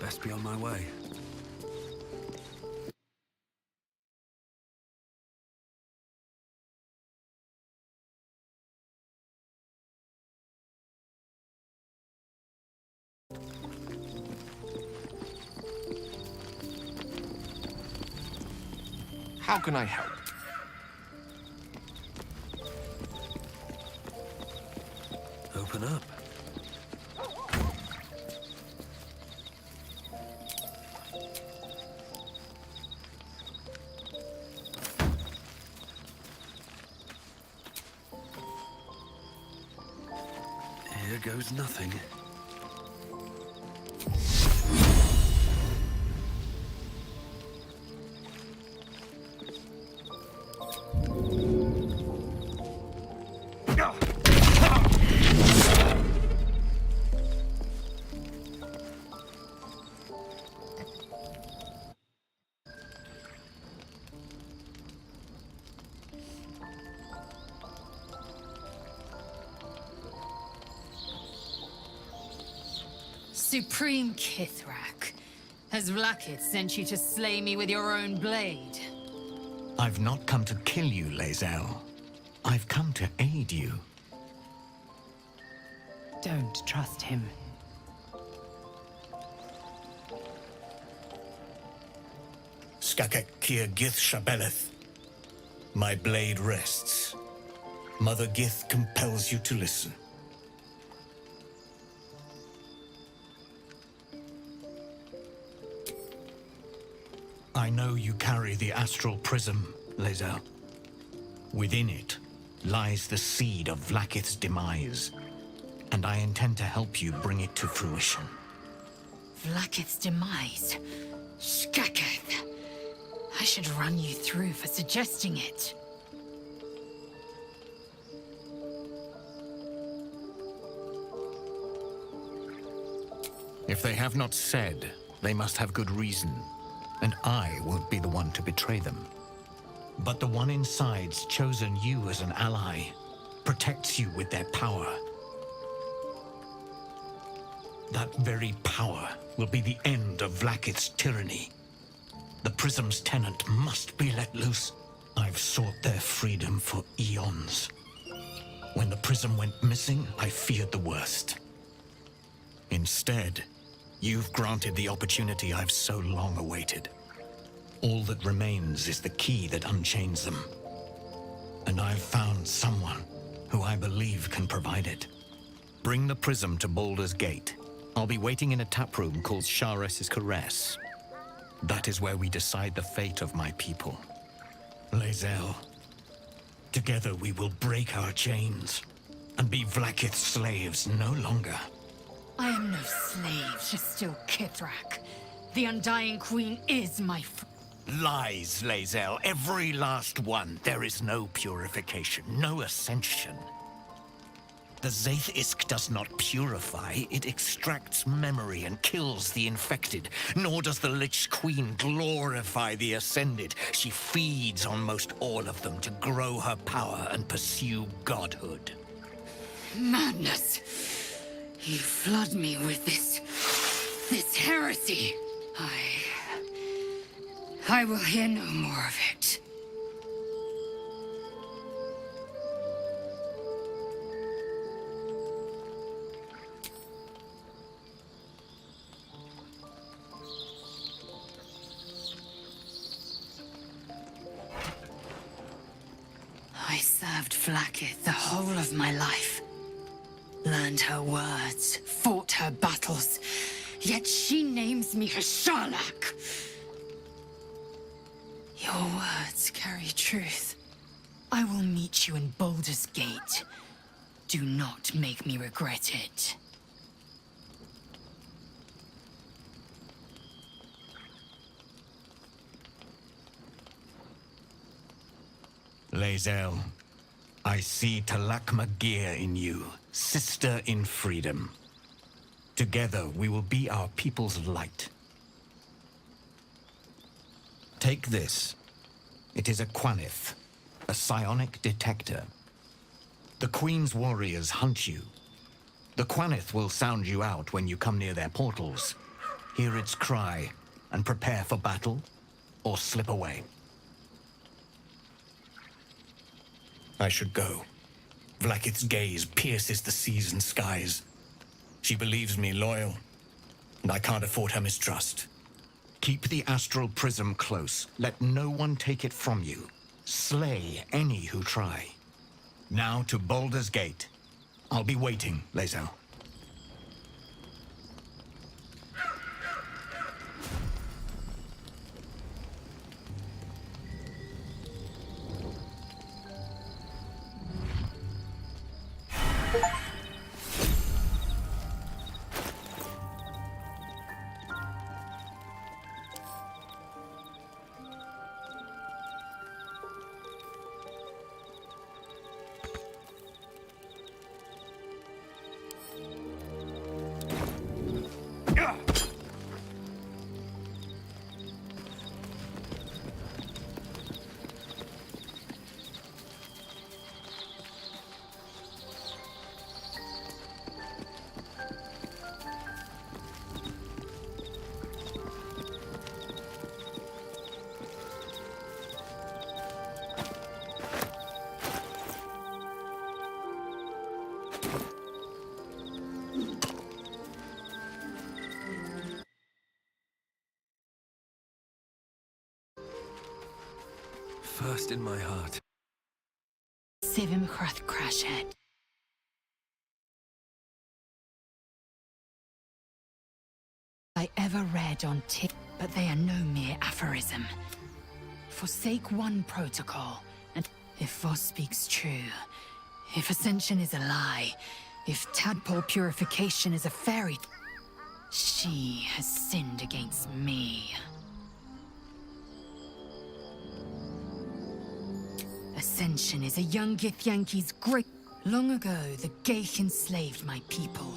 best be on my way. How can I help? Open up. Here goes nothing. Supreme Kithrak, has Vlaakith sent you to slay me with your own blade? I've not come to kill you, Lae'zel. I've come to aid you. Don't trust him. Skakek Kir Gith Shabeleth. My blade rests. Mother Gith compels you to listen. I know you carry the Astral Prism, Lae'zel. Within it lies the seed of Vlaakith's demise, and I intend to help you bring it to fruition. Vlaakith's demise? Skaketh! I should run you through for suggesting it. If they have not said, they must have good reason, and I won't be the one to betray them. But the one inside's chosen you as an ally, protects you with their power. That very power will be the end of Vlaakith's tyranny. The Prism's tenant must be let loose. I've sought their freedom for eons. When the Prism went missing, I feared the worst. Instead, you've granted the opportunity I've so long awaited. All that remains is the key that unchains them. And I've found someone who I believe can provide it. Bring the Prism to Baldur's Gate. I'll be waiting in a taproom called Sharess's Caress. That is where we decide the fate of my people. Lae'zel, together we will break our chains and be Vlaakith's slaves no longer. I am no slave to still Kithrak. The Undying Queen is my Lies, Lae'zel, every last one. There is no purification, no ascension. The Zaith Isk does not purify, it extracts memory and kills the infected. Nor does the Lich Queen glorify the ascended. She feeds on most all of them to grow her power and pursue godhood. madness. You flood me with this heresy. I will hear no more of it. I served Vlaakith the whole of my life. Learned her words, fought her battles, yet she names me her Sharlak. Your words carry truth. I will meet you in Baldur's Gate. Do not make me regret it. Lae'zel, I see Talak Magir in you, sister in freedom. Together we will be our people's light. Take this. It is a Quanith, a psionic detector. The Queen's warriors hunt you. The Quanith will sound you out when you come near their portals. hear its cry, and prepare for battle, or slip away? I should go. Vlaakith's gaze pierces the seas and skies. She believes me loyal, and I can't afford her mistrust. Keep the astral prism close. Let no one take it from you. Slay any who try. Now to Baldur's Gate. I'll be waiting, Lae'zel. First in my heart. Sivimchrath Crashhead. I ever read on but they are no mere aphorism. Forsake one protocol, and if Voss speaks true, if Ascension is a lie, if Tadpole purification is a fairy, she has sinned against me. Ascension is a young Githyanki's great... Long ago, the Geich enslaved my people.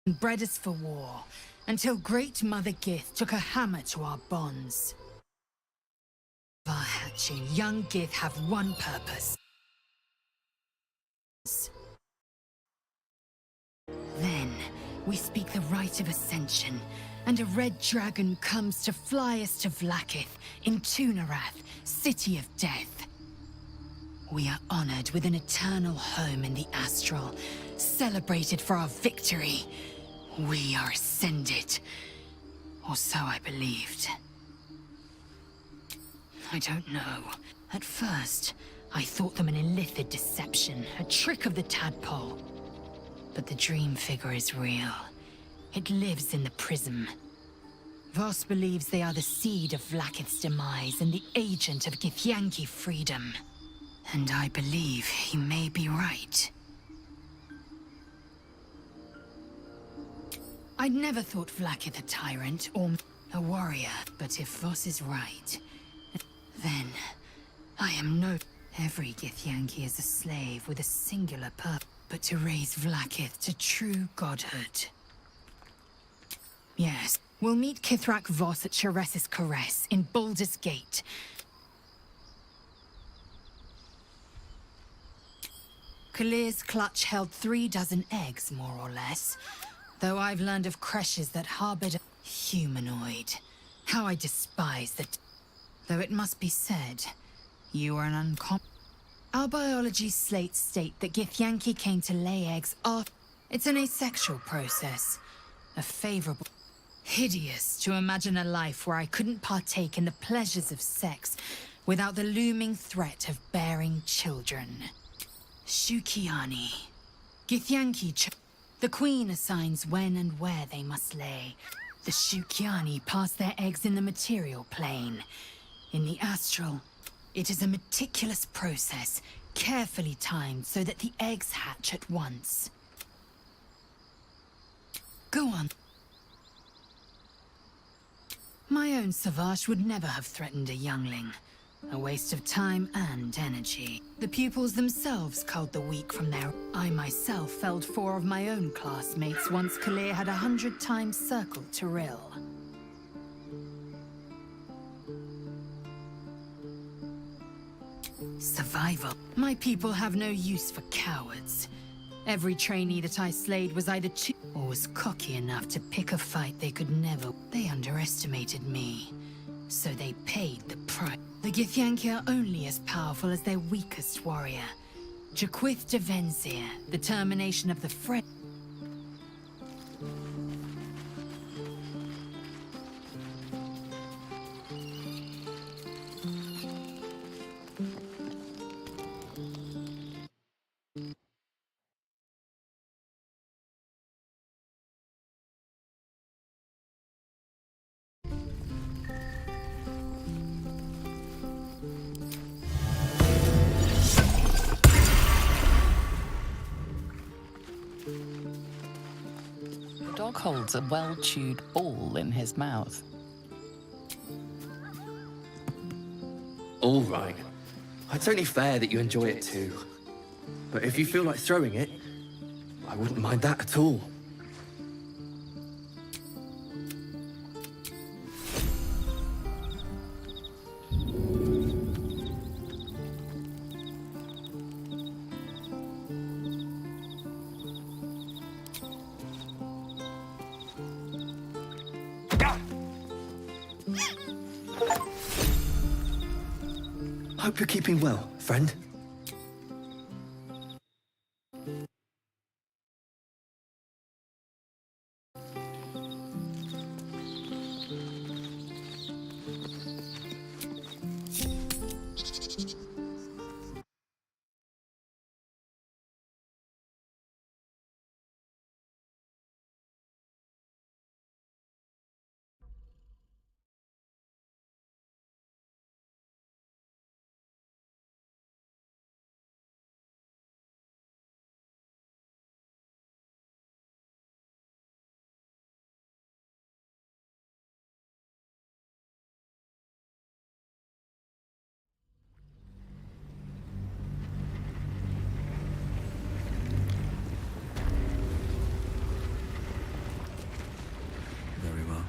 And bred us for war, until Great Mother Gith took a hammer to our bonds. Varhatching, young Gith have one purpose. Then, we speak the rite of Ascension, and a red dragon comes to fly us to Vlaakith, in Tu'narath, City of Death. We are honored with an eternal home in the Astral, celebrated for our victory. We are ascended. Or so I believed. I don't know. At first, I thought them an illithid deception, a trick of the Tadpole. But the dream figure is real. It lives in the prism. Voss believes they are the seed of Vlaakith's demise and the agent of Githyanki freedom. And I believe he may be right. I'd never thought Vlaakith a tyrant or a warrior, but if Voss is right, then I am no... Every Githyanki is a slave with a singular purpose, but to raise Vlaakith to true godhood. Yes, we'll meet Kithrak Voss at Sharess's Caress in Baldur's Gate. Kalir's clutch held 36 eggs, more or less. Though I've learned of creches that harbored a humanoid. How I despise that. Though it must be said, you are an uncommon... Our biology slates state that Githyanki came to lay eggs after... It's an asexual process. A favorable... Hideous to imagine a life where I couldn't partake in the pleasures of sex without the looming threat of bearing children. Shukiani. Githyanki... The Queen assigns when and where they must lay. The Shukiani pass their eggs in the material plane. In the astral, it is a meticulous process, carefully timed so that the eggs hatch at once. Go on. My own Savage would never have threatened a youngling. A waste of time and energy. The pupils themselves culled the weak from their... I myself felled 4 of my own classmates once Kalir had 100 times circled Tyrell. Survival. My people have no use for cowards. Every trainee that I slayed was either too... or was cocky enough to pick a fight they could never. They underestimated me, so they paid the price. The Githyanki are only as powerful as their weakest warrior. Jaquith de Venzir, the termination of the French. The dog holds a well-chewed ball in his mouth. All right. It's only fair that you enjoy it too. But if you feel like throwing it, I wouldn't mind that at all. Hope you're keeping well, friend. Very well.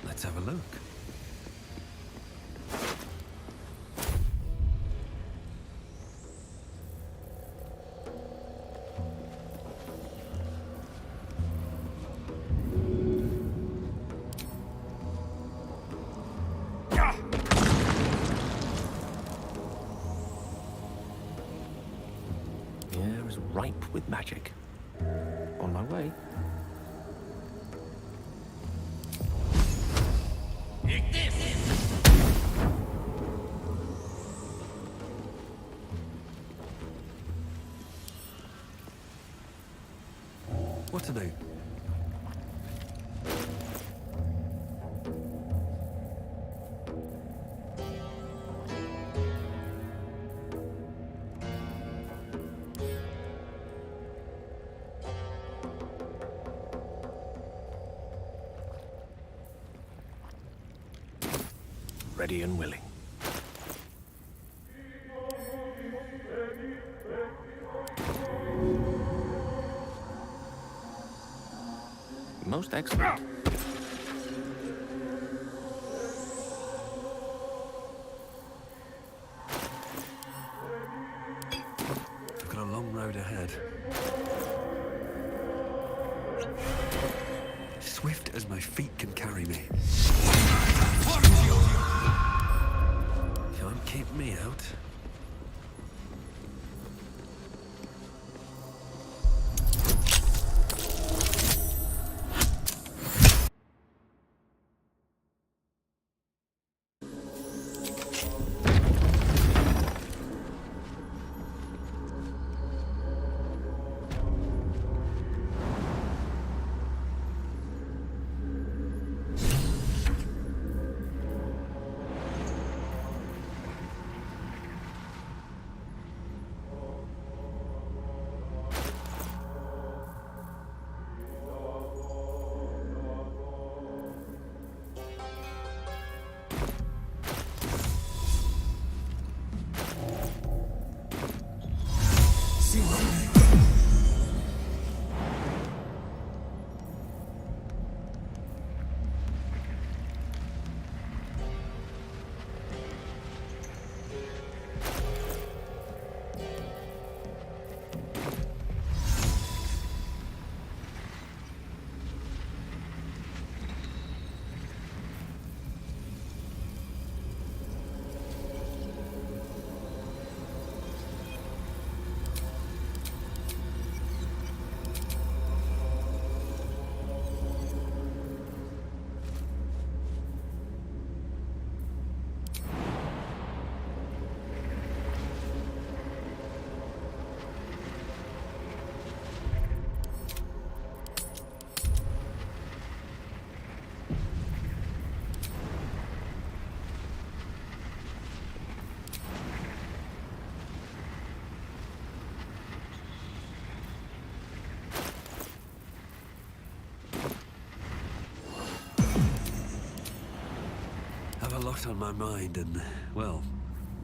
Let's have a look. The air is ripe with magic. On my way. What to do? Ready and willing. Most excellent. I've got a long road ahead. Swift as my feet can carry me. Can't keep me out. lot on my mind and, well,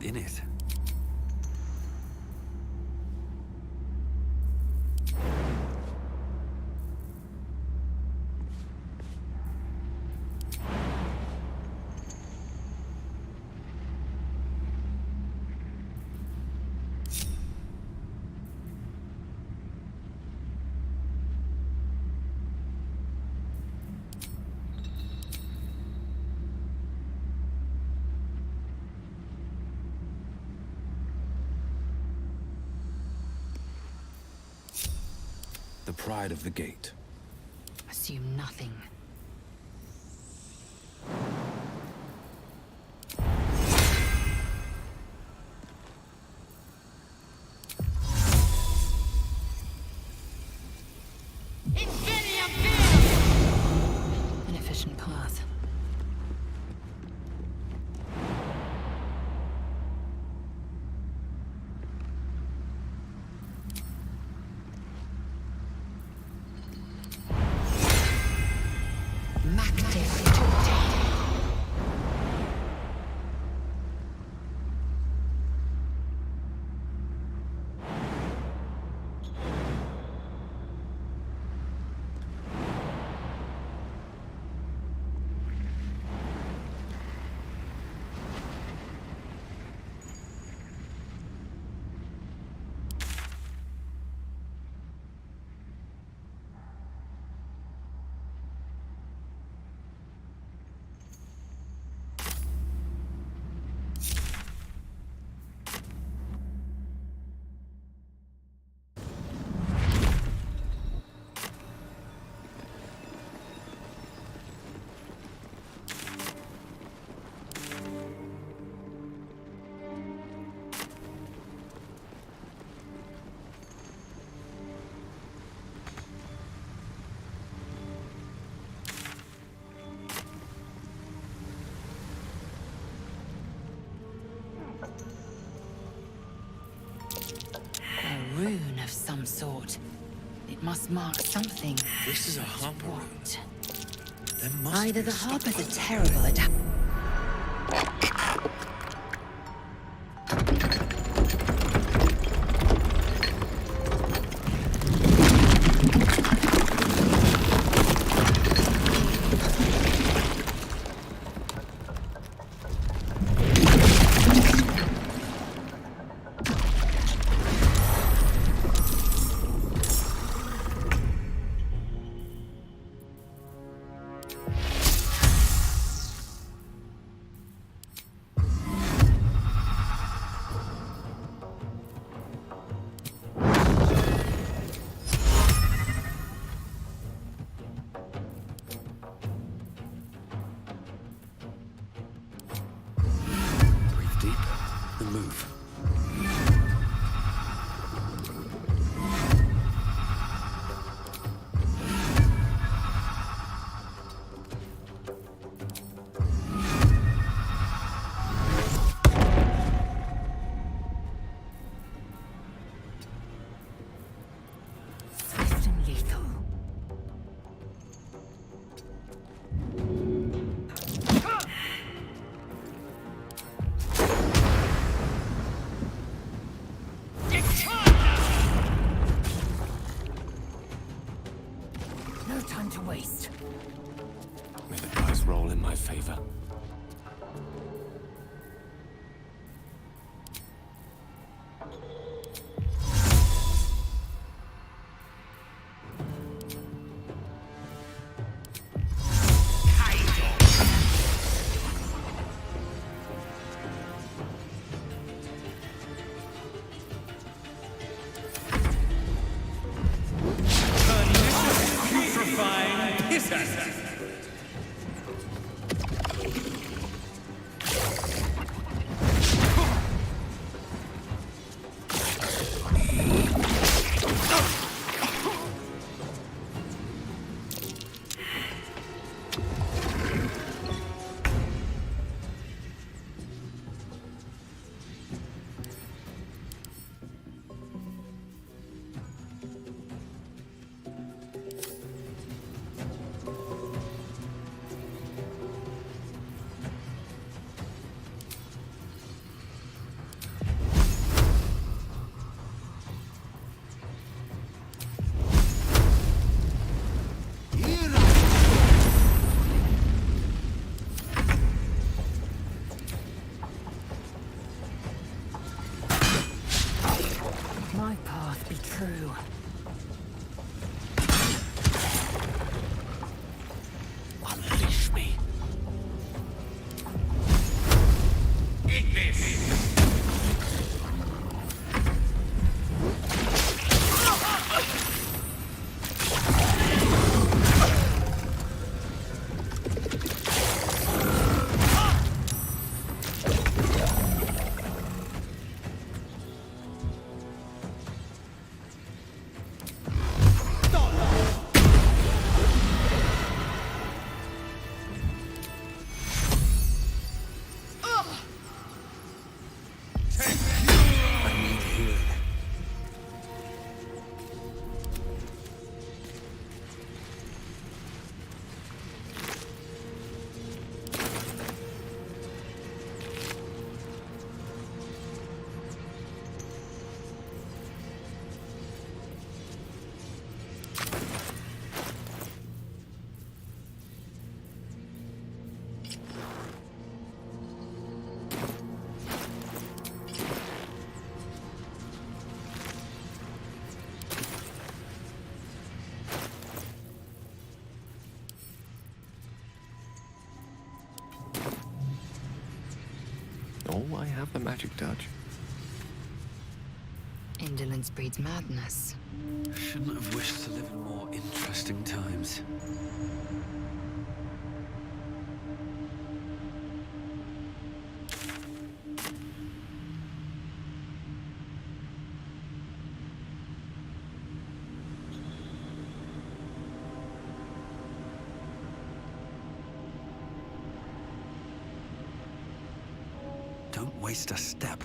in it. The pride of the gate. Assume nothing. An efficient path. A rune of some sort. It must mark something. This is a harbor rune. What? There must Either be the a stop Harpers are point. terrible at... Breathe deep and move. Swift and lethal. No time to waste. May the dice roll in my favor. Putrefying pitter. Oh, I have the magic touch. Indolence breeds madness. Shouldn't have wished to live in more interesting times. Don't waste a step.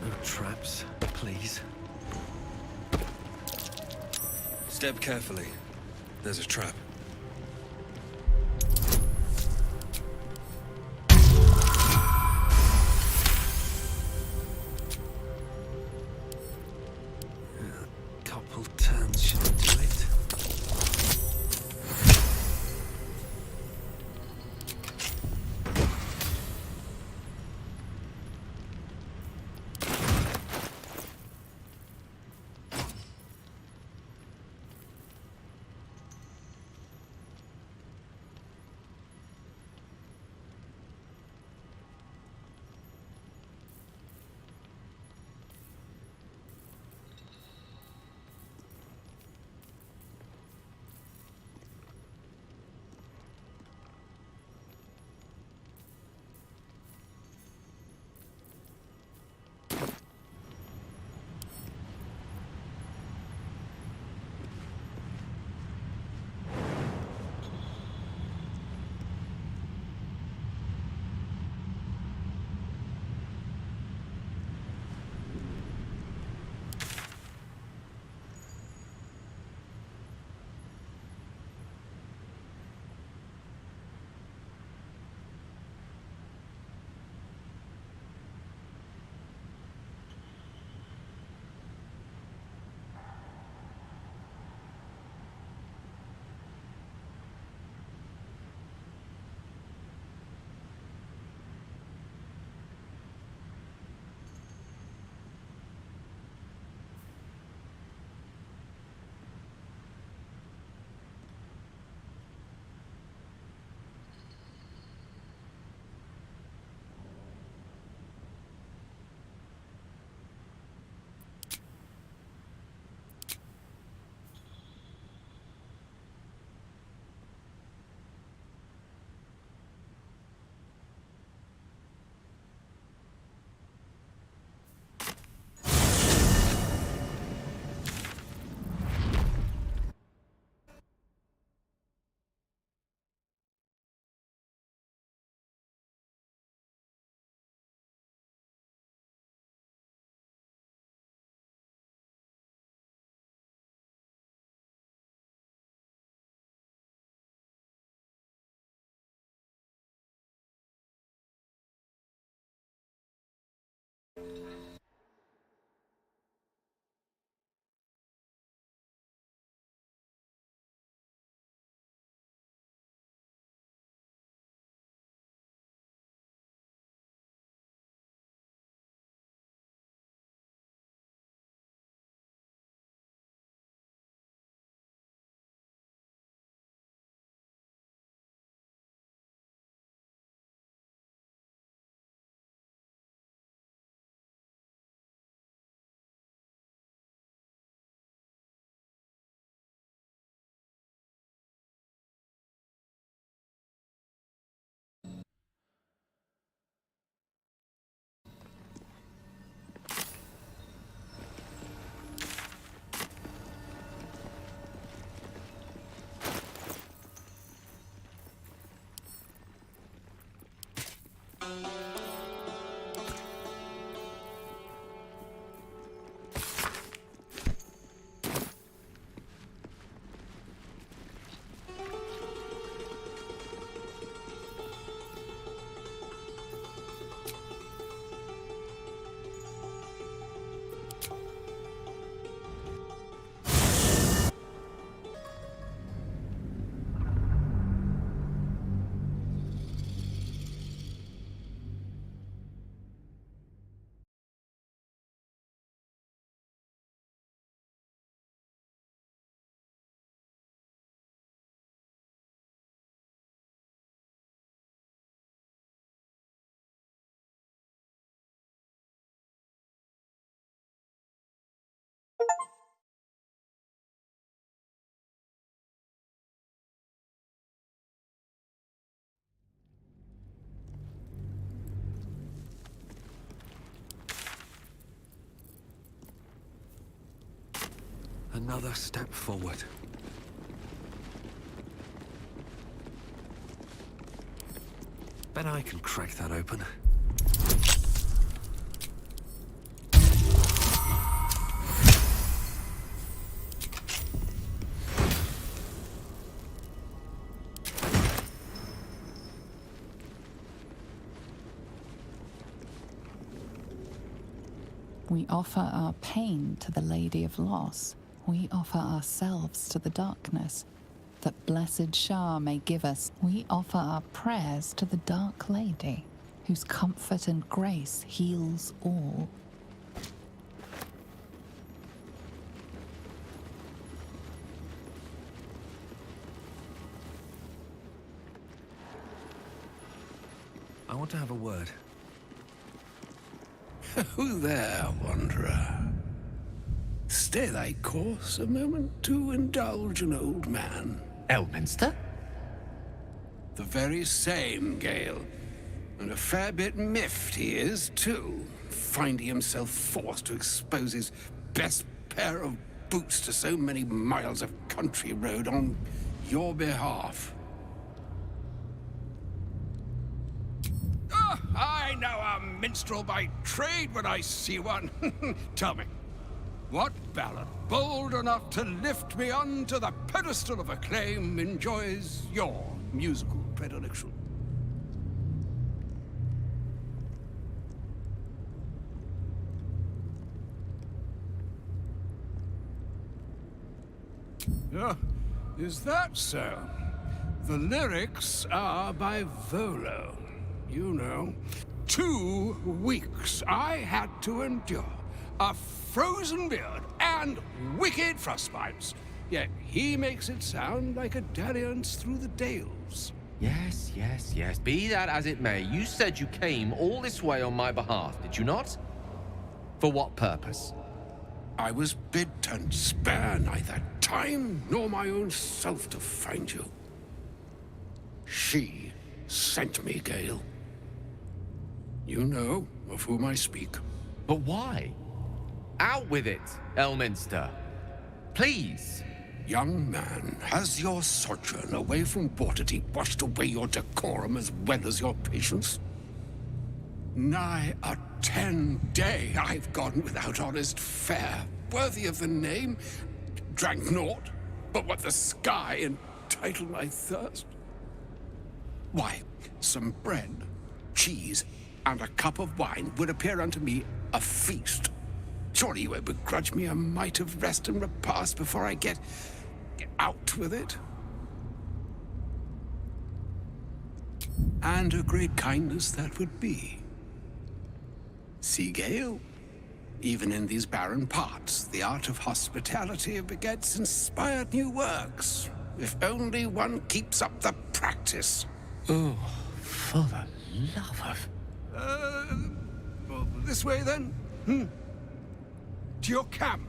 No traps, please. Step carefully. There's a trap. Couple turns should do it. Another step forward. Bet I can crack that open. We offer our pain to the Lady of Loss. We offer ourselves to the darkness, that blessed Shah may give us. We offer our prayers to the Dark Lady, whose comfort and grace heals all. I want to have a word. Who there, wanderer? Stay thy course a moment to indulge an old man. Elminster? The very same, Gale. And a fair bit miffed he is, too, finding himself forced to expose his best pair of boots to so many miles of country road on your behalf. I know a minstrel by trade when I see one. Tell me, what ballad bold enough to lift me onto the pedestal of acclaim enjoys your musical predilection? Is that so? The lyrics are by Volo. You know, 2 weeks I had to endure. A frozen beard and wicked frostbites. Yet he makes it sound like a dalliance through the dales. Yes, yes, yes. Be that as it may, you said you came all this way on my behalf, did you not? For what purpose? I was bid to spare neither time nor my own self to find you. She sent me, Gale. You know of whom I speak. But why? Out with it, Elminster. Please. Young man, has your sojourn away from Waterdeep washed away your decorum as well as your patience? Nigh a 10-day I've gone without honest fare, worthy of the name. Drank naught but what the sky entitled my thirst. Why, some bread, cheese, and a cup of wine would appear unto me a feast. Surely you would begrudge me a mite of rest and repast before I get out with it? And a great kindness that would be. See, Gale, even in these barren parts, the art of hospitality begets inspired new works, if only one keeps up the practice. Oh, for the love of... This way, then? To your camp?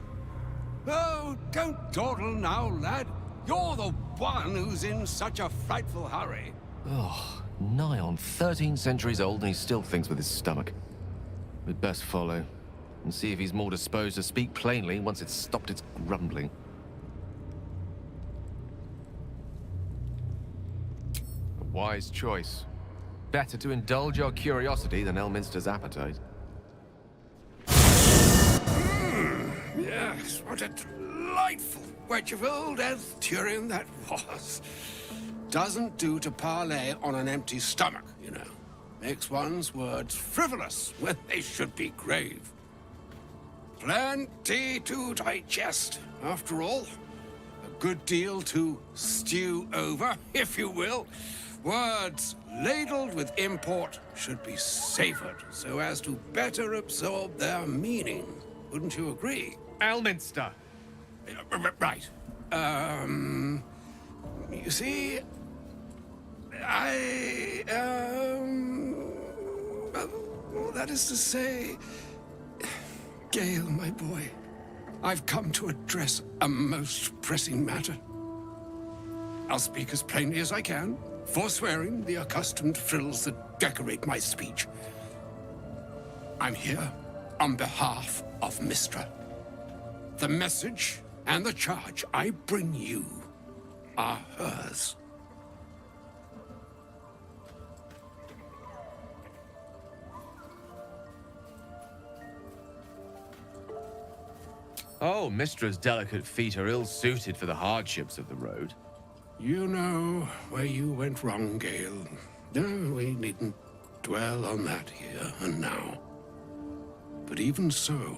Oh, don't dawdle now, lad. You're the one who's in such a frightful hurry. Oh, nigh on 13 centuries old and he still thinks with his stomach. We'd best follow and see if he's more disposed to speak plainly once it's stopped its grumbling. A wise choice. better to indulge your curiosity than Elminster's appetite. Yes, what a delightful wedge of old Elthurian that was. Doesn't do to parley on an empty stomach, you know. Makes one's words frivolous when they should be grave. Plenty to digest, after all. A good deal to stew over, if you will. Words ladled with import should be savored so as to better absorb their meaning. Wouldn't you agree? Elminster! Right. You see, well, that is to say, Gale, my boy, I've come to address a most pressing matter. I'll speak as plainly as I can, forswearing the accustomed frills that decorate my speech. I'm here on behalf of Mystra. The message and the charge I bring you are hers. Oh, Mystra's delicate feet are ill-suited for the hardships of the road. You know where you went wrong, Gale. No, we needn't dwell on that here and now. But even so,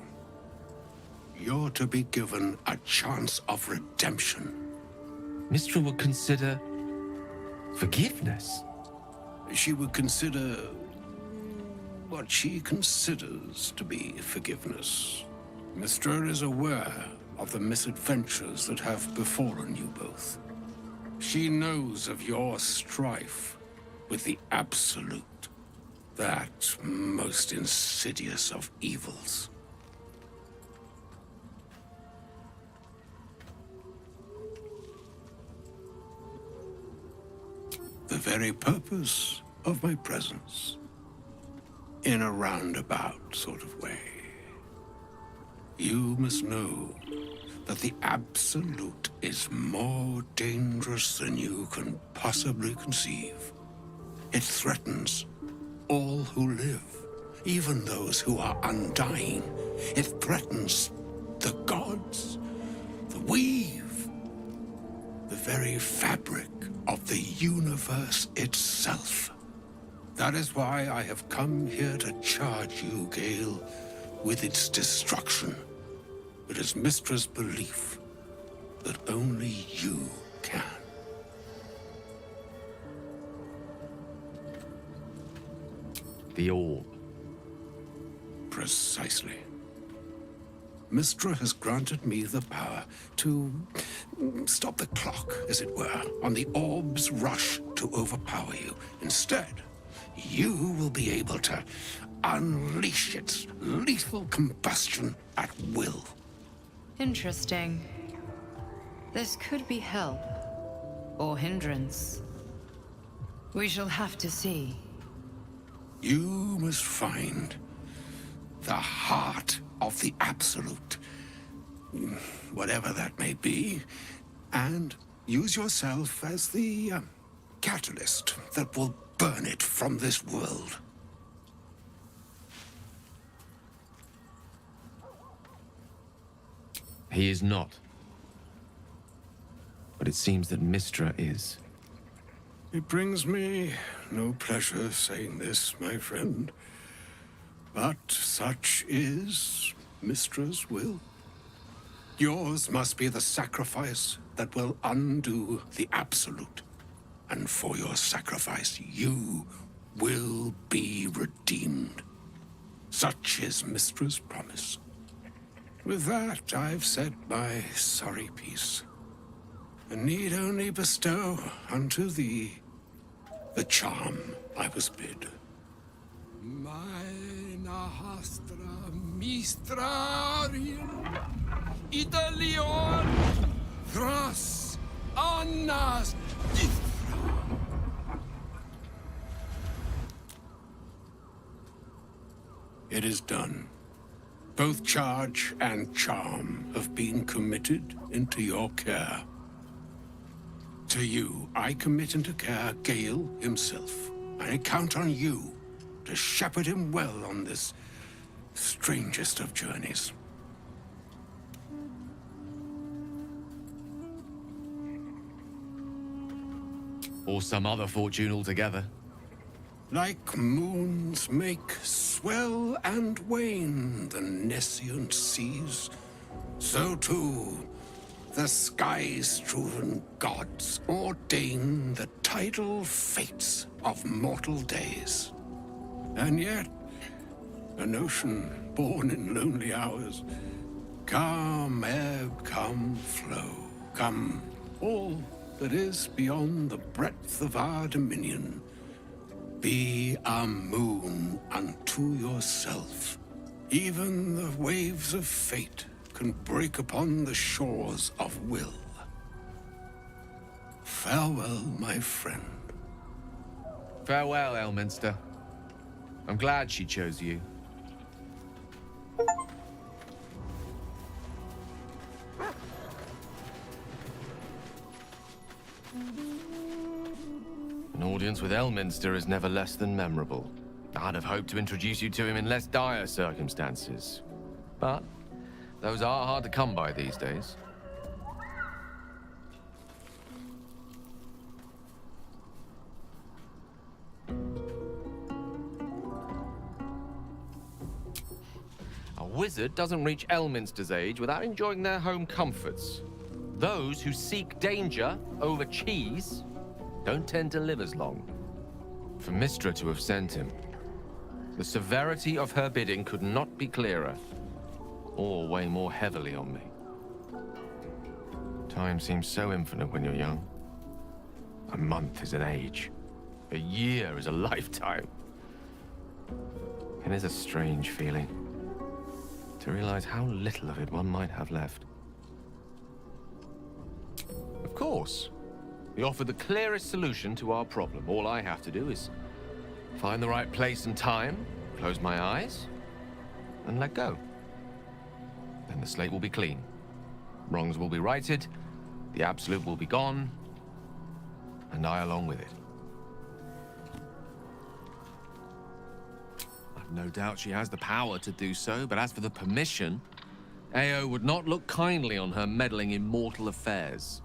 you're to be given a chance of redemption. Mystra would consider forgiveness. She would consider what she considers to be forgiveness. Mystra is aware of the misadventures that have befallen you both. She knows of your strife with the Absolute, that most insidious of evils. The very purpose of my presence, in a roundabout sort of way. You must know that the Absolute is more dangerous than you can possibly conceive. It threatens all who live, even those who are undying. It threatens the gods, the weave, the very fabric of the universe itself. That is why I have come here to charge you, Gale, with its destruction. It is Mystra's belief that only you can. The orb. Precisely. Mystra has granted me the power to stop the clock, as it were, on the orb's rush to overpower you. Instead, you will be able to unleash its lethal combustion at will. Interesting. This could be help, or hindrance. We shall have to see. You must find the heart of the Absolute, whatever that may be, and use yourself as the catalyst that will burn it from this world. He is not. But it seems that Mystra is. It brings me no pleasure saying this, my friend. But such is Mystra's will. Yours must be the sacrifice that will undo the Absolute. And for your sacrifice, you will be redeemed. Such is Mystra's promise. With that, I've said my sorry piece, and need only bestow unto thee the charm I was bid. Mina hastra mistrarium, Idalion, Thras, Annas, Dithra. It is done. Both charge and charm have been committed into your care. To you, I commit into care Gale himself, I count on you to shepherd him well on this strangest of journeys. Or some other fortune altogether. Like moons make swell and wane the nescient seas, so too the sky-strewn gods ordain the tidal fates of mortal days. And yet, an ocean born in lonely hours, come ebb, come flow, come all that is beyond the breadth of our dominion. Be a moon unto yourself. Even the waves of fate can break upon the shores of will. Farewell, my friend. Farewell, Elminster. I'm glad she chose you. An audience with Elminster is never less than memorable. I'd have hoped to introduce you to him in less dire circumstances. But those are hard to come by these days. A wizard doesn't reach Elminster's age without enjoying their home comforts. Those who seek danger over cheese don't tend to live as long. For Mystra to have sent him, the severity of her bidding could not be clearer, or weigh more heavily on me. Time seems so infinite when you're young. A month is an age. A year is a lifetime. It is a strange feeling to realize how little of it one might have left. Of course, we offer the clearest solution to our problem. All I have to do is find the right place and time, close my eyes, and let go. Then the slate will be clean. Wrongs will be righted, the Absolute will be gone, and I along with it. I've no doubt she has the power to do so, but as for the permission, Ao would not look kindly on her meddling in mortal affairs.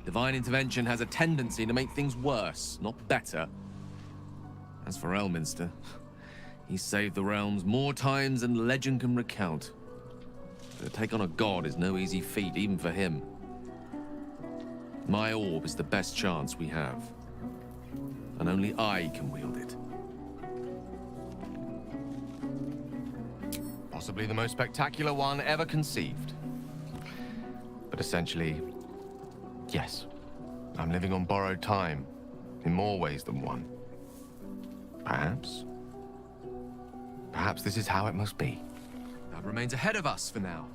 Divine intervention has a tendency to make things worse, not better. As for Elminster, he's saved the realms more times than legend can recount. To take on a god is no easy feat, even for him. My orb is the best chance we have, and only I can wield it. Possibly the most spectacular one ever conceived. But essentially, yes, I'm living on borrowed time, in more ways than one. Perhaps this is how it must be. That remains ahead of us for now.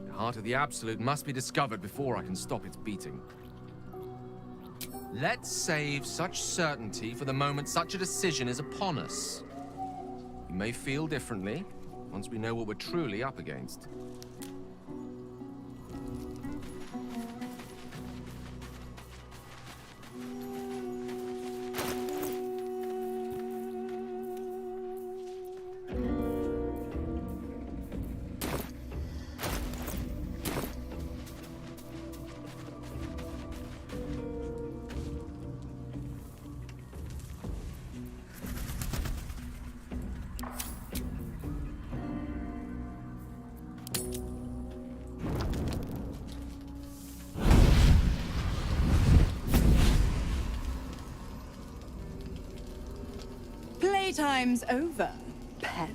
The heart of the Absolute must be discovered before I can stop its beating. Let's save such certainty for the moment such a decision is upon us. We may feel differently once we know what we're truly up against. Playtime's over, pet.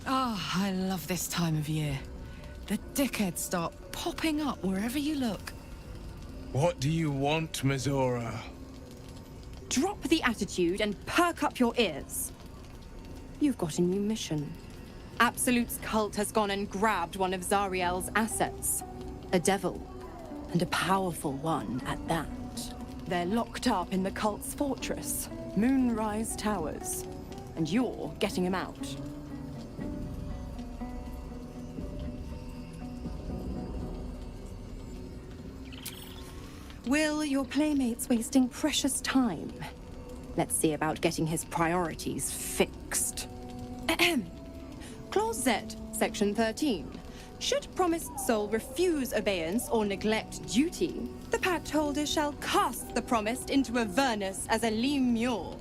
Oh, I love this time of year. The dickheads start popping up wherever you look. What do you want, Mizora? Drop the attitude and perk up your ears. You've got a new mission. Absolute's cult has gone and grabbed one of Zariel's assets. A devil, and a powerful one at that. They're locked up in the cult's fortress, Moonrise Towers, and you're getting him out. Will, your playmate's wasting precious time. Let's see about getting his priorities fixed. Ahem. Clause Z, Section 13. Should promised soul refuse obeyance or neglect duty, the pact holder shall cast the promised into Avernus as a lemure.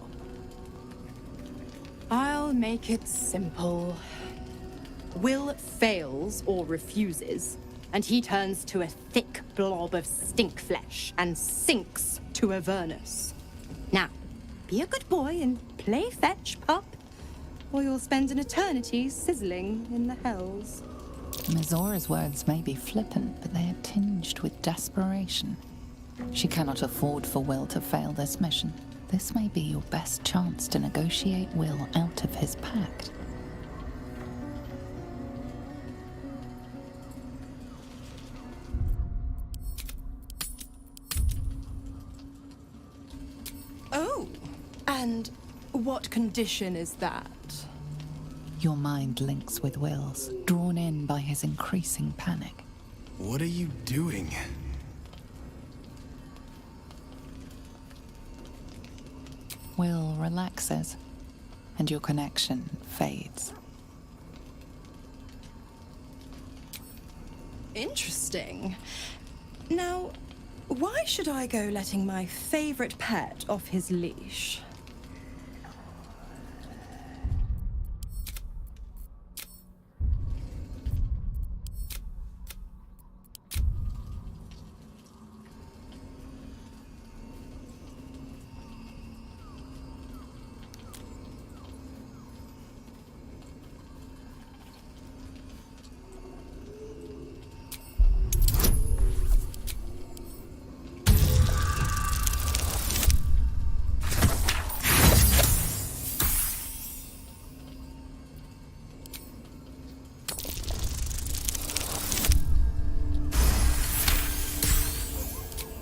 I'll make it simple. Will fails or refuses, and he turns to a thick blob of stink flesh and sinks to Avernus. Now, be a good boy and play fetch, pup, or you'll spend an eternity sizzling in the hells. Mizora's words may be flippant, but they are tinged with desperation. She cannot afford for Will to fail this mission. This may be your best chance to negotiate Will out of his pact. Oh, and what condition is that? Your mind links with Will's, drawn in by his increasing panic. What are you doing? Will relaxes, and your connection fades. Interesting. Now, why should I go letting my favorite pet off his leash?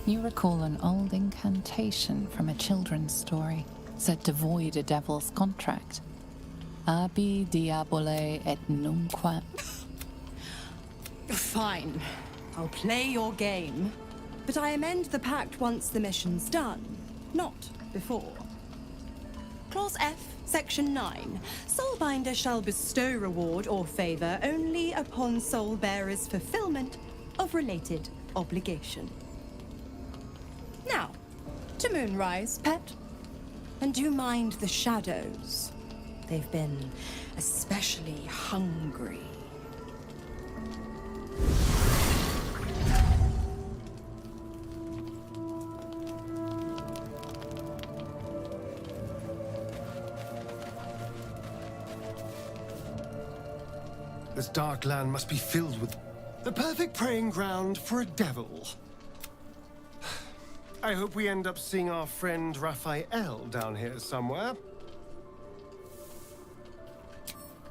You recall an old incantation from a children's story, said to void a devil's contract. Abi diabole et nunquam. Fine. I'll play your game. But I amend the pact once the mission's done, not before. Clause F, Section 9. Soulbinder shall bestow reward or favor only upon soul bearer's fulfillment of related obligation. Now, to Moonrise, pet. And do mind the shadows. They've been especially hungry. This dark land must be filled with the perfect preying ground for a devil. I hope we end up seeing our friend Raphael down here somewhere.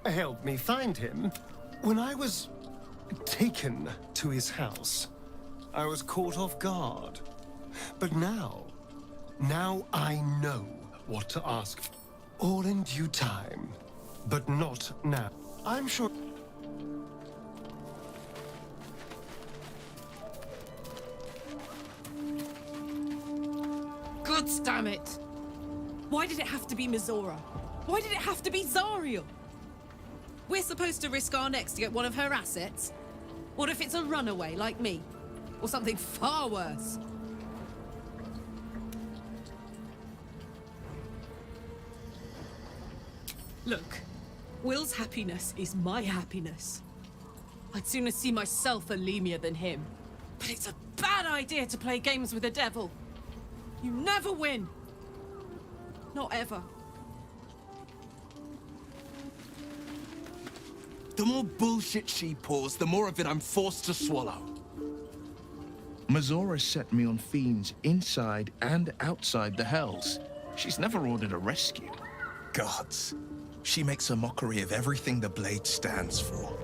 Help me find him. When I was taken to his house, I was caught off guard. But now I know what to ask. All in due time, but not now. I'm sure... God damn it! Why did it have to be Mizora? Why did it have to be Zariel? We're supposed to risk our necks to get one of her assets? What if it's a runaway like me? Or something far worse? Look, Will's happiness is my happiness. I'd sooner see myself a Lemur than him. But it's a bad idea to play games with the devil. You never win. Not ever. The more bullshit she pours, the more of it I'm forced to swallow. Mizora set me on fiends inside and outside the Hells. She's never ordered a rescue. Gods. She makes a mockery of everything the Blade stands for.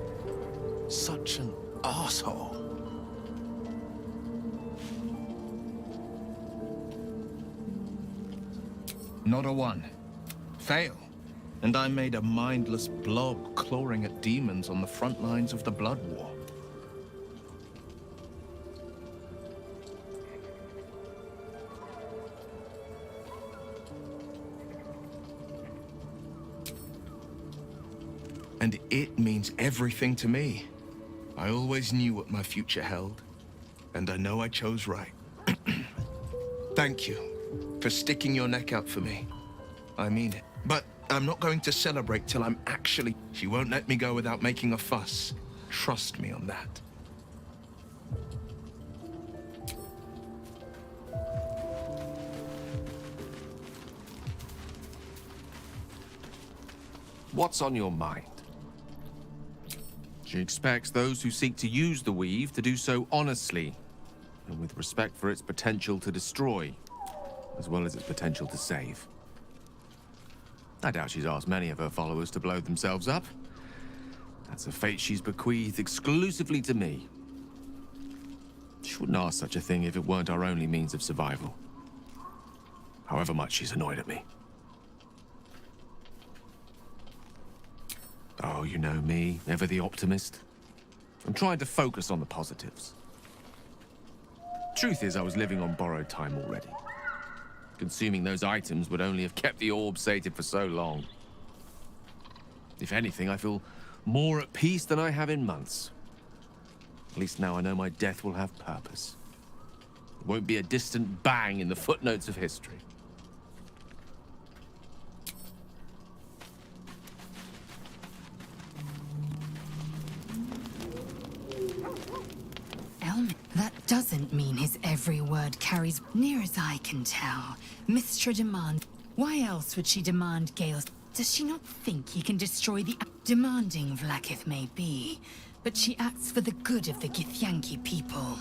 Such an asshole. Not a one. Fail. And I made a mindless blob clawing at demons on the front lines of the Blood War. And it means everything to me. I always knew what my future held, and I know I chose right. Thank you for sticking your neck out for me. I mean it. But I'm not going to celebrate till I'm actually... She won't let me go without making a fuss. Trust me on that. What's on your mind? She expects those who seek to use the weave to do so honestly, and with respect for its potential to destroy, as well as its potential to save. I doubt she's asked many of her followers to blow themselves up. That's a fate she's bequeathed exclusively to me. She wouldn't ask such a thing if it weren't our only means of survival. However much she's annoyed at me. Oh, you know me, ever the optimist. I'm trying to focus on the positives. Truth is, I was living on borrowed time already. Consuming those items would only have kept the orb sated for so long. If anything, I feel more at peace than I have in months. At least now I know my death will have purpose. It won't be a distant bang in the footnotes of history. That doesn't mean his every word carries... Near as I can tell, Mystra demand... Why else would she demand Gale's... Does she not think he can destroy the... Demanding Vlaakith may be, but she acts for the good of the Githyanki people.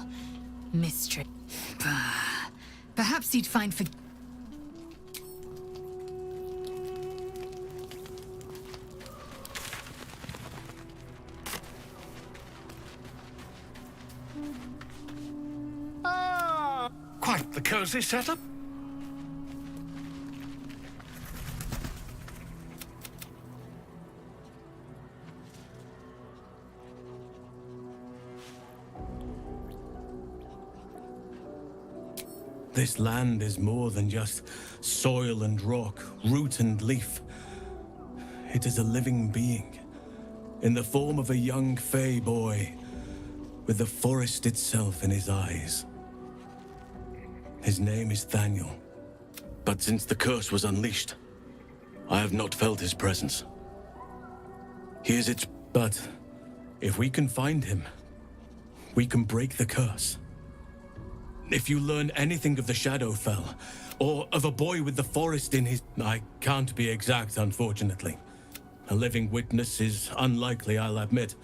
Mystra... Bah. Perhaps he'd find for... Quite the cozy setup. This land is more than just soil and rock, root and leaf. It is a living being, in the form of a young Fey boy, with the forest itself in his eyes. His name is Thaniel. But since the curse was unleashed, I have not felt his presence. He is its... But if we can find him, we can break the curse. If you learn anything of the Shadowfell, or of a boy with the forest in his... I can't be exact, unfortunately. A living witness is unlikely, I'll admit.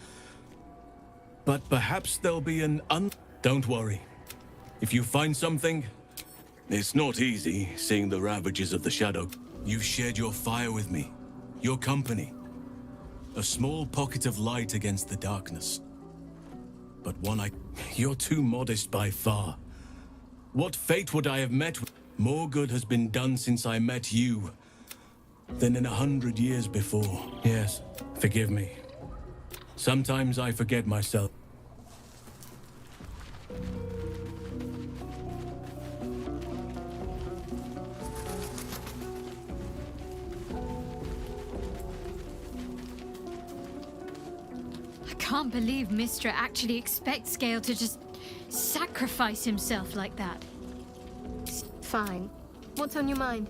But perhaps there'll be an Don't worry. If you find something... It's not easy, seeing the ravages of the Shadow. You've shared your fire with me, your company. A small pocket of light against the darkness. But one You're too modest by far. What fate would I have met with? More good has been done since I met you than in 100 years before. Yes, forgive me. Sometimes I forget myself. I can't believe Mystra actually expects Gale to just sacrifice himself like that. Fine. What's on your mind?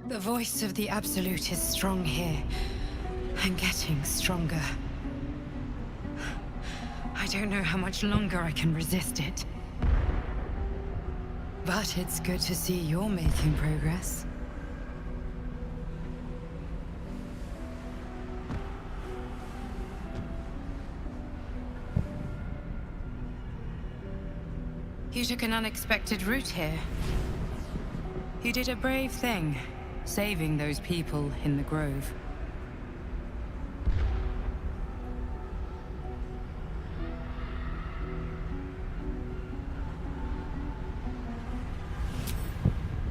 The voice of the Absolute is strong here, and getting stronger. don't know how much longer I can resist it. But it's good to see you're making progress. You took an unexpected route here. You did a brave thing, saving those people in the Grove.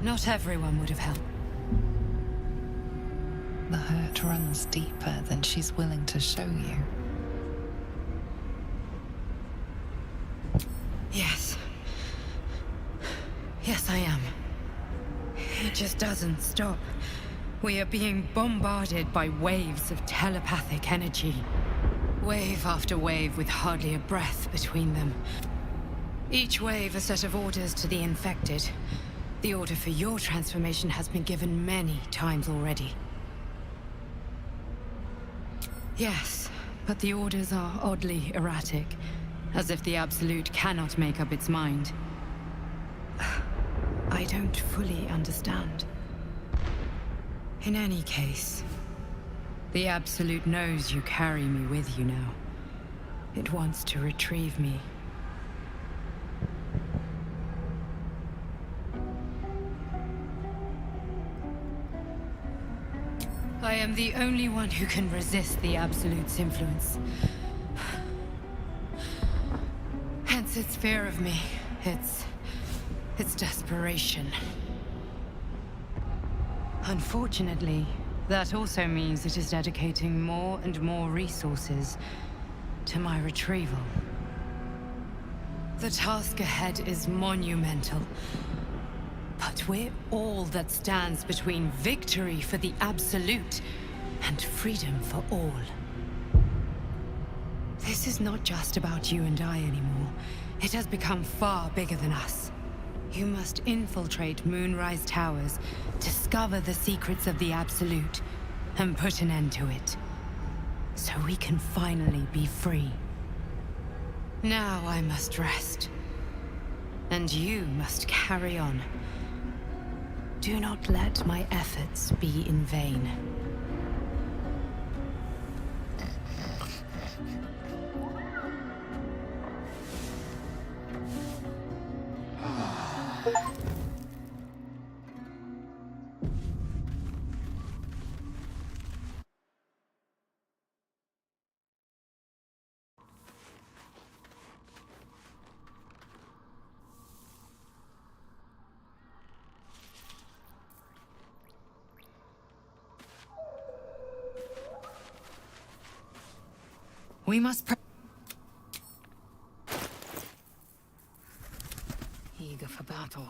Not everyone would have helped. The hurt runs deeper than she's willing to show you. Yes. Yes, I am. It just doesn't stop. We are being bombarded by waves of telepathic energy. Wave after wave with hardly a breath between them. Each wave a set of orders to the infected. The order for your transformation has been given many times already. Yes, but the orders are oddly erratic, as if the Absolute cannot make up its mind. I don't fully understand. In any case, the Absolute knows you carry me with you now. It wants to retrieve me. I am the only one who can resist the Absolute's influence. Hence its fear of me, its desperation. Unfortunately, that also means it is dedicating more and more resources to my retrieval. The task ahead is monumental. But we're all that stands between victory for the Absolute and freedom for all. This is not just about you and I anymore. It has become far bigger than us. You must infiltrate Moonrise Towers, discover the secrets of the Absolute, and put an end to it. So we can finally be free. Now I must rest. And you must carry on. Do not let my efforts be in vain. We must eager for battle.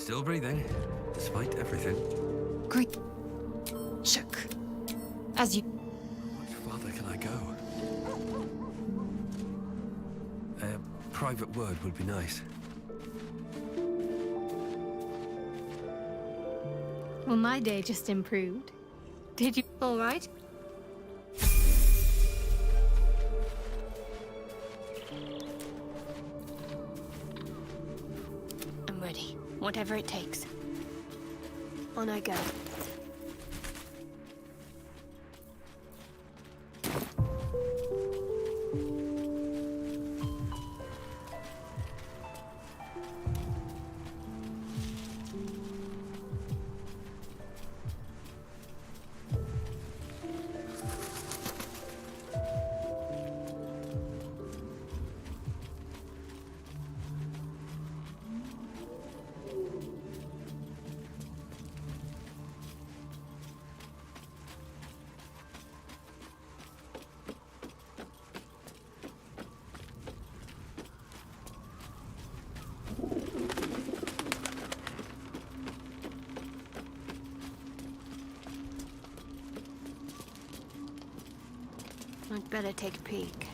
Still breathing, despite everything. Great. Shook. As you... Much farther can I go? A private word would be nice. Well, my day just improved. Did you? All right. I'm ready. Whatever it takes. On I go. I'd better take a peek.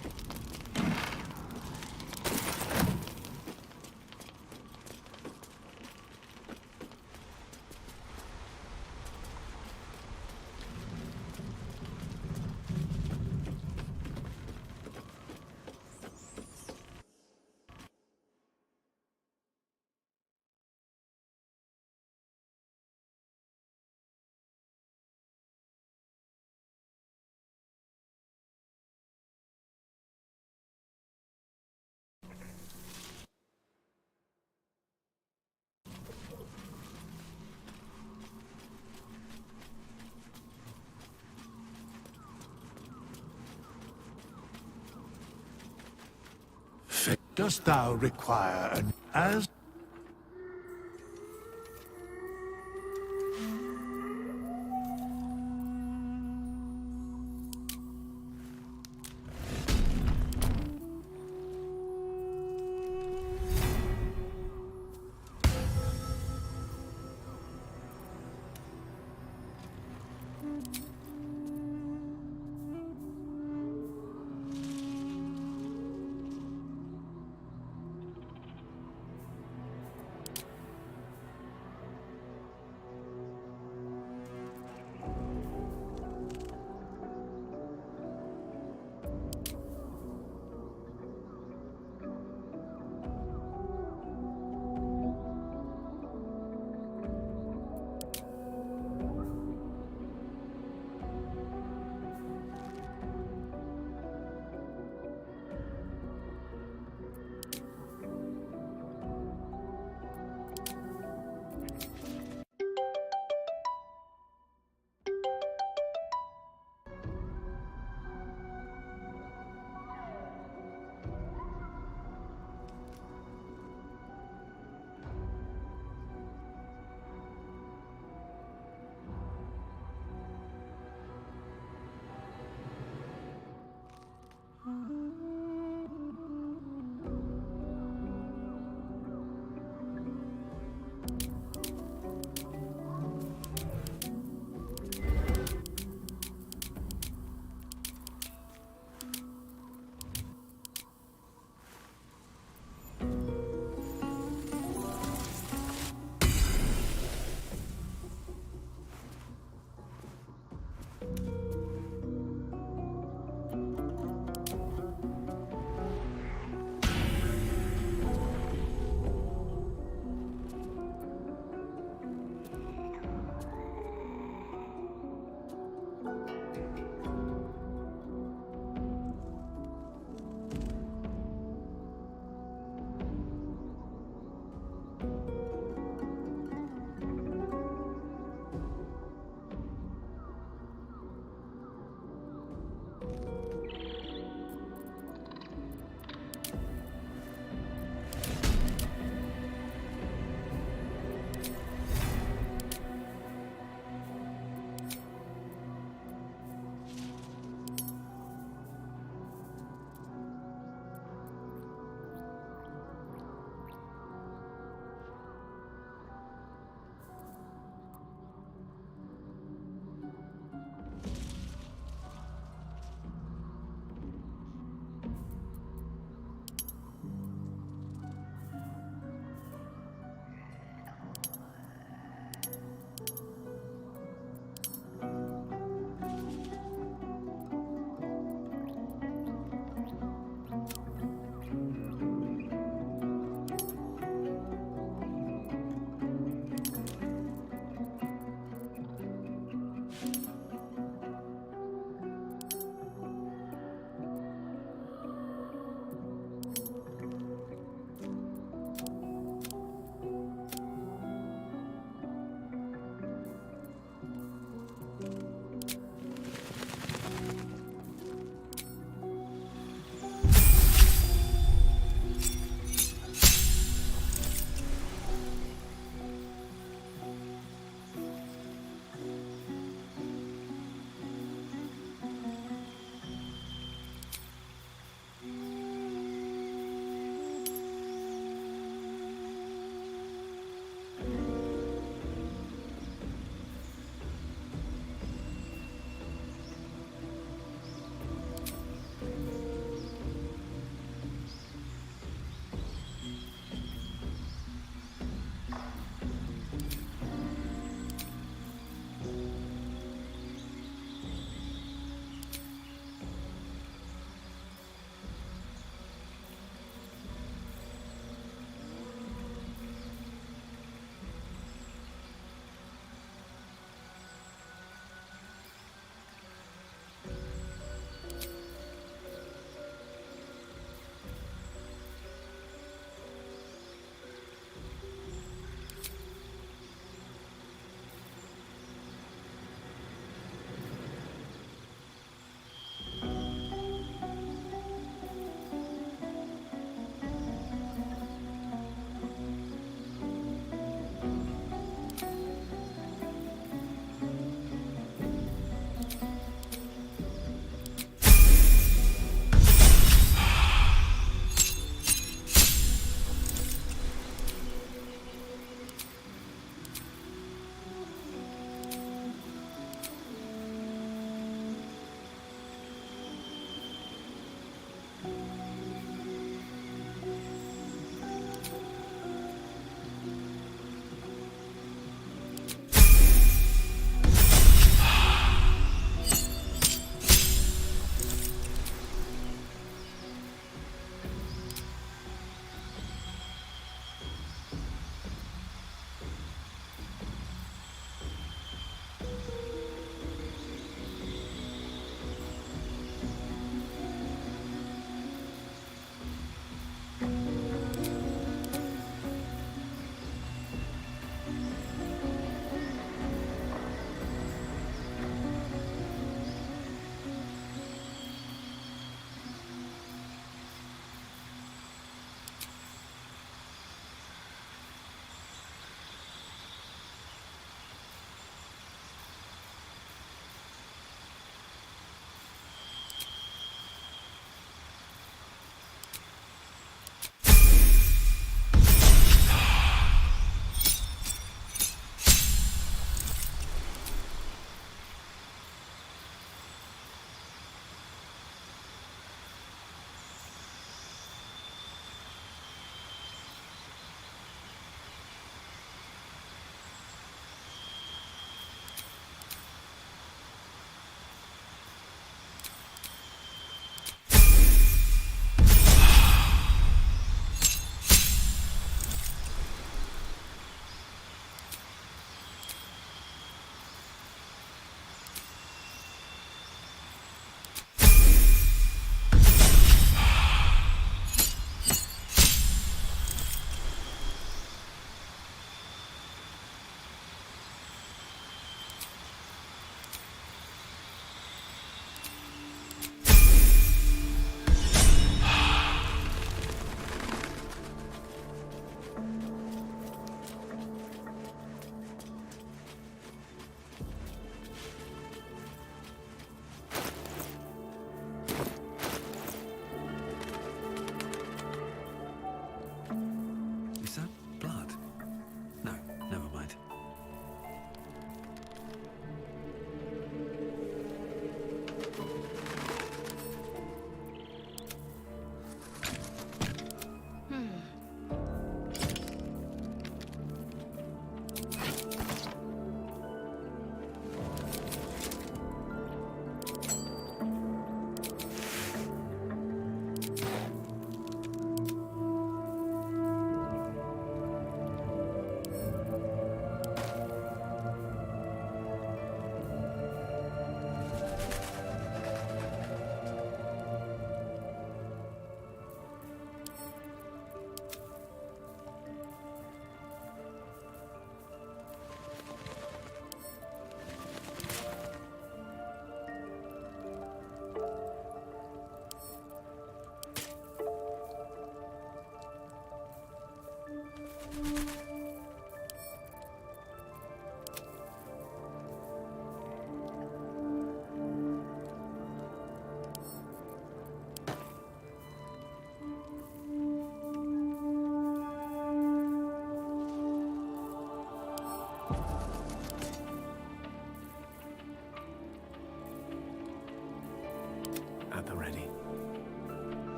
Dost thou require an as?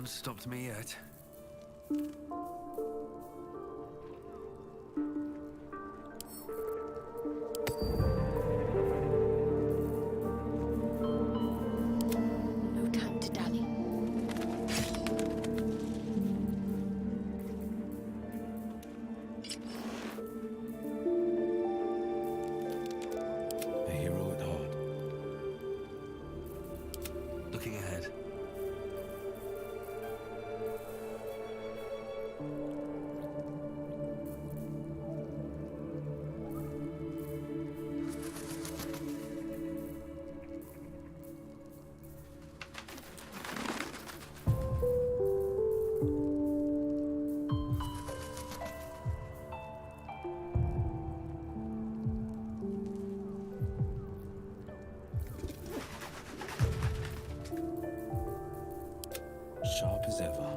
one's stopped me yet. No time to dally. A hero at heart. Looking ahead. Sharp as ever.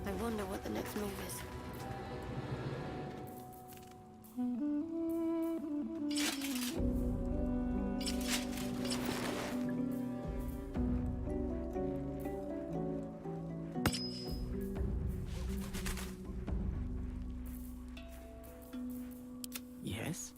I wonder what the next move is. Yes?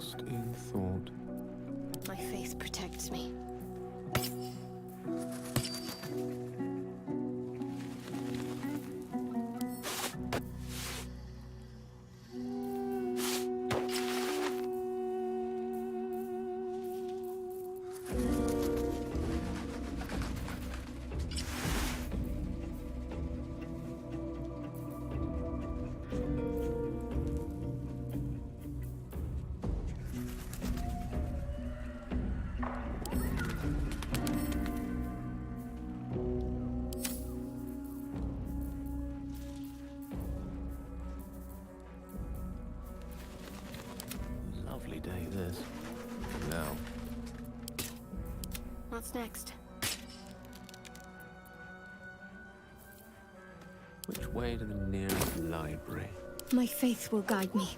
lost in thought. My faith protects me. Lovely day, this. Now. What's next? Which way to the nearest library? My faith will guide me.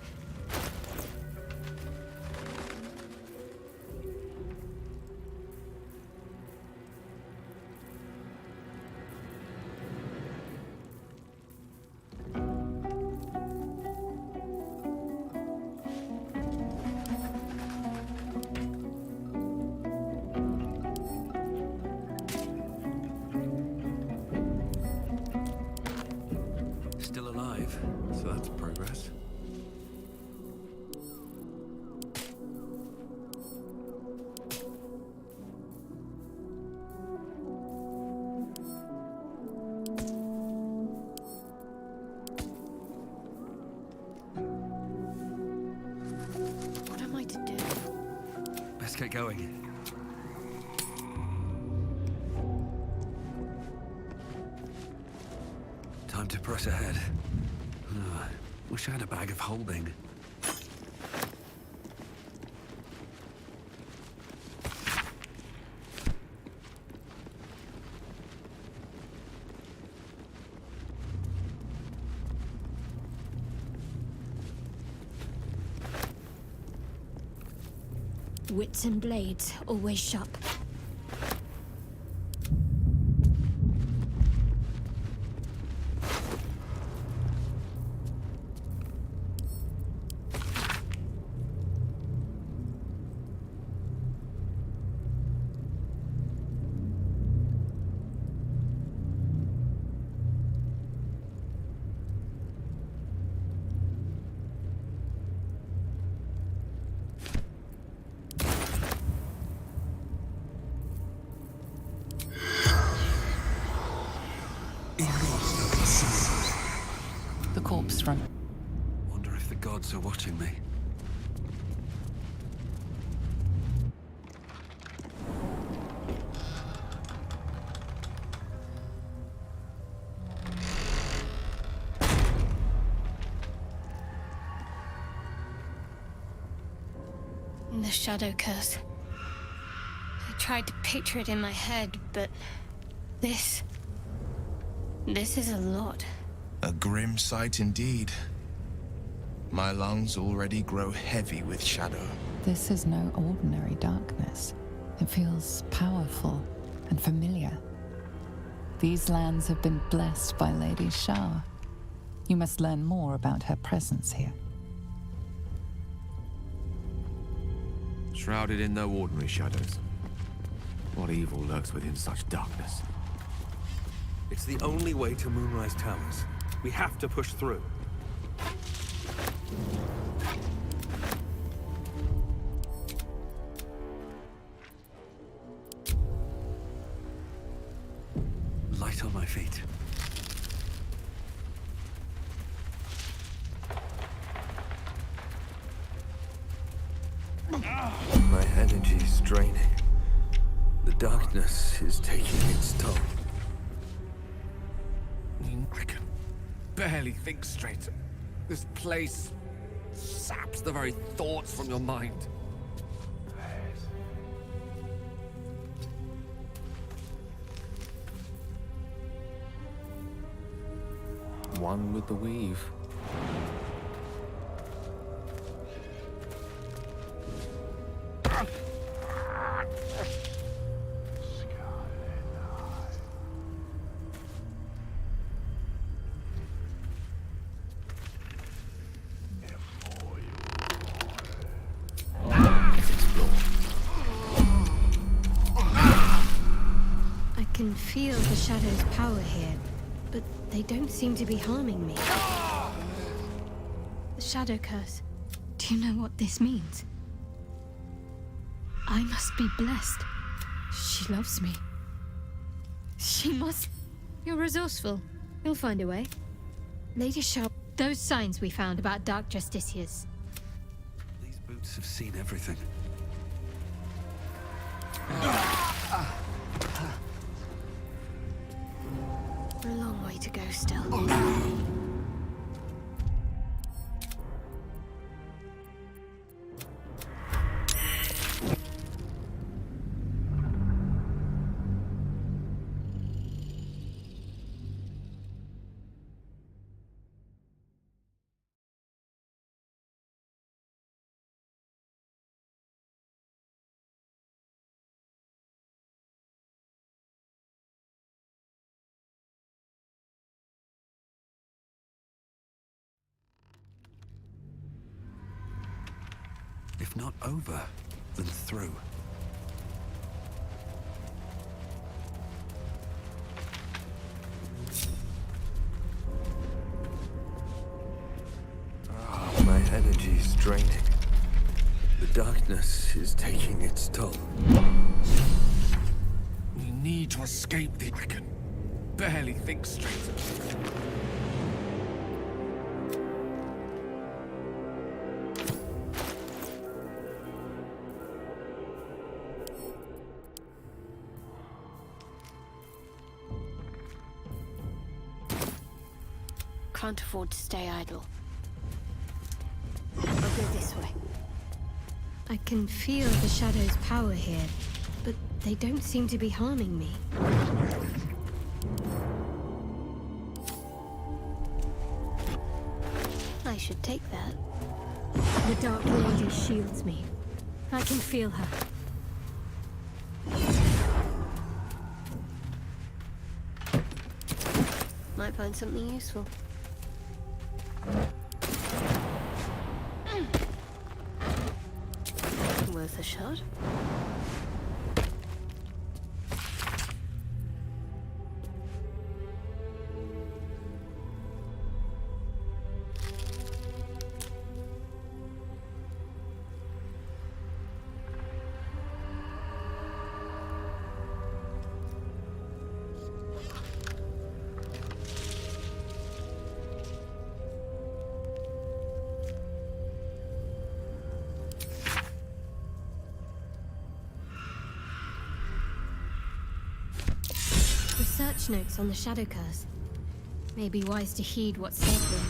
Still alive, so that's progress. What am I to do? Let's get going. Time to press ahead. Wish I had a bag of holding. Wits and blades, always sharp. The corpse from... Wonder if the gods are watching me. The shadow curse. I tried to picture it in my head, but this is a lot. A grim sight indeed. My lungs already grow heavy with shadow. This is no ordinary darkness. It feels powerful and familiar. These lands have been blessed by Lady Shah. You must learn more about her presence here. Shrouded in no ordinary shadows. What evil lurks within such darkness? It's the only way to Moonrise Towers. We have to push through. Light on my feet. My energy is draining. The darkness is taking its toll. I can barely think straight. This place saps the very thoughts from your mind. One with the weave. can feel the shadow's power here, but they don't seem to be harming me. The shadow curse. Do you know what this means? I must be blessed. She loves me. She must... You're resourceful. You'll find a way. Lady Sharp... Those signs we found about Dark Justiciars. These boots have seen everything. A long way to go still. If not over, then through. My energy's draining. The darkness is taking its toll. We need to escape the... I can barely think straight. Can't afford to stay idle. I'll go this way. I can feel the shadow's power here, but they don't seem to be harming me. I should take that. The Dark Lady shields me. I can feel her. Might find something useful. Worth a shot. Research notes on the shadow curse. May be wise to heed what's said here.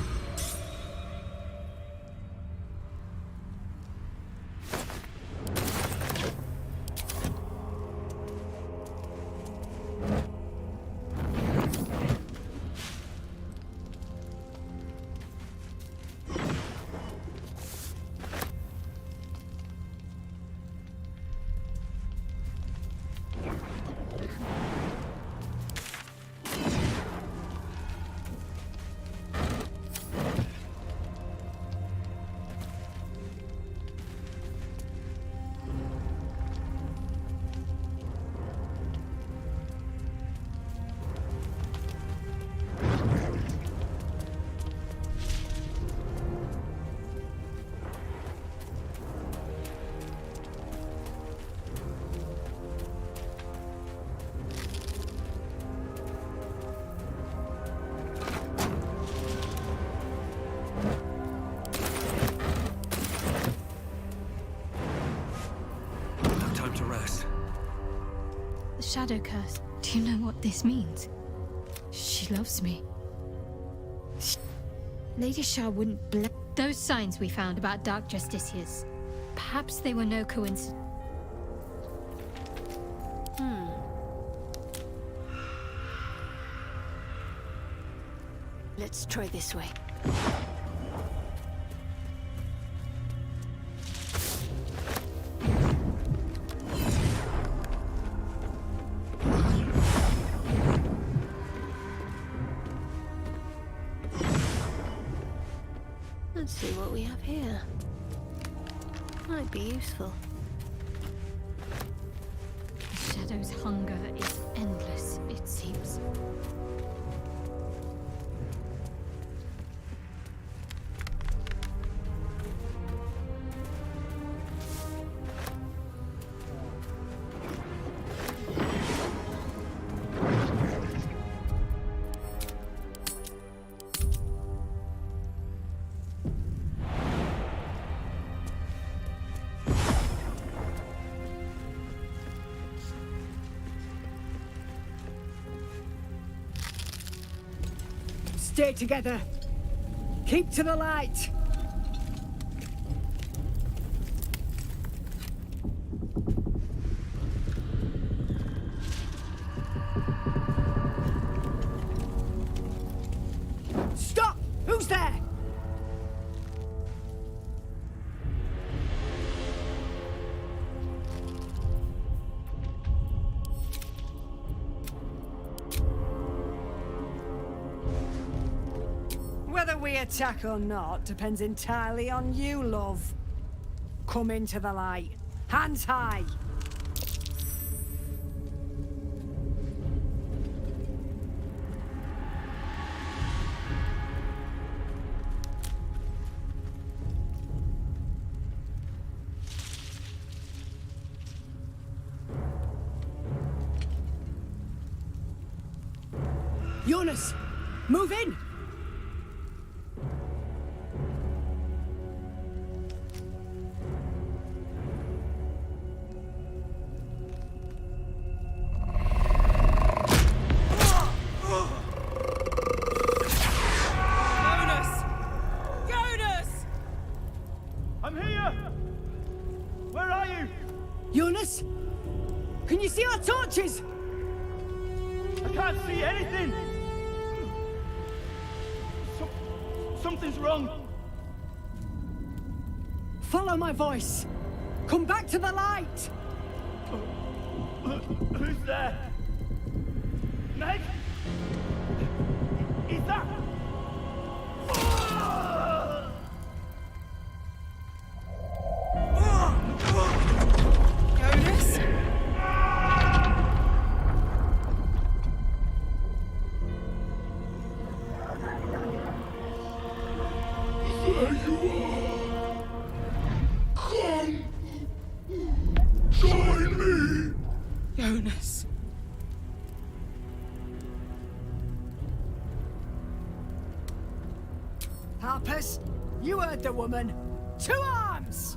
Shadow curse. Do you know what this means? She loves me. Lady Shah wouldn't bless those signs we found about Dark Justiciars. Perhaps they were no coincidence. Let's try this way. Let's see what we have here. Might be useful. The Shadow's hunger is endless. Stay together. Keep to the light. Stop! Who's there? Whether we attack or not depends entirely on you, love. Come into the light. Hands high. Jonas, move in! I'm here! Where are you? Jonas? Can you see our torches? I can't see anything! Something's wrong. Follow my voice. Come back to the light. Who's there? Meg? Is that... Jonas? There you are. Come. Join me. Jonas. Harpers, you heard the woman. To arms!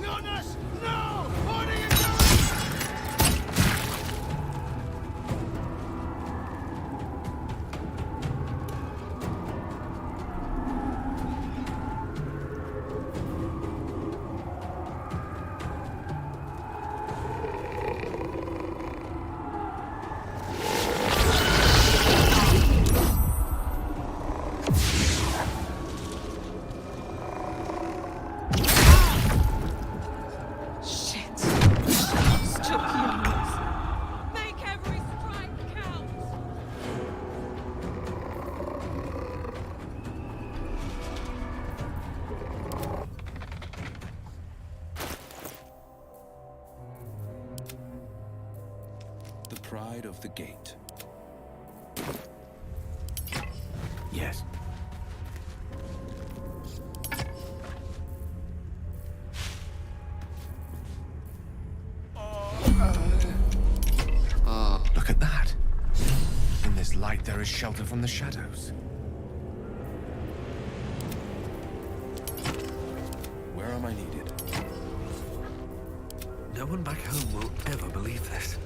Jonas! No! What are you doing? Shit. Still Jonas. Make every strike count. The pride of the gate. Yes. Look at that. In this light, there is shelter from the shadows. Where am I needed? No one back home will ever believe this.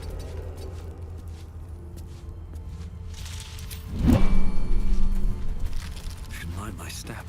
Should mind my step.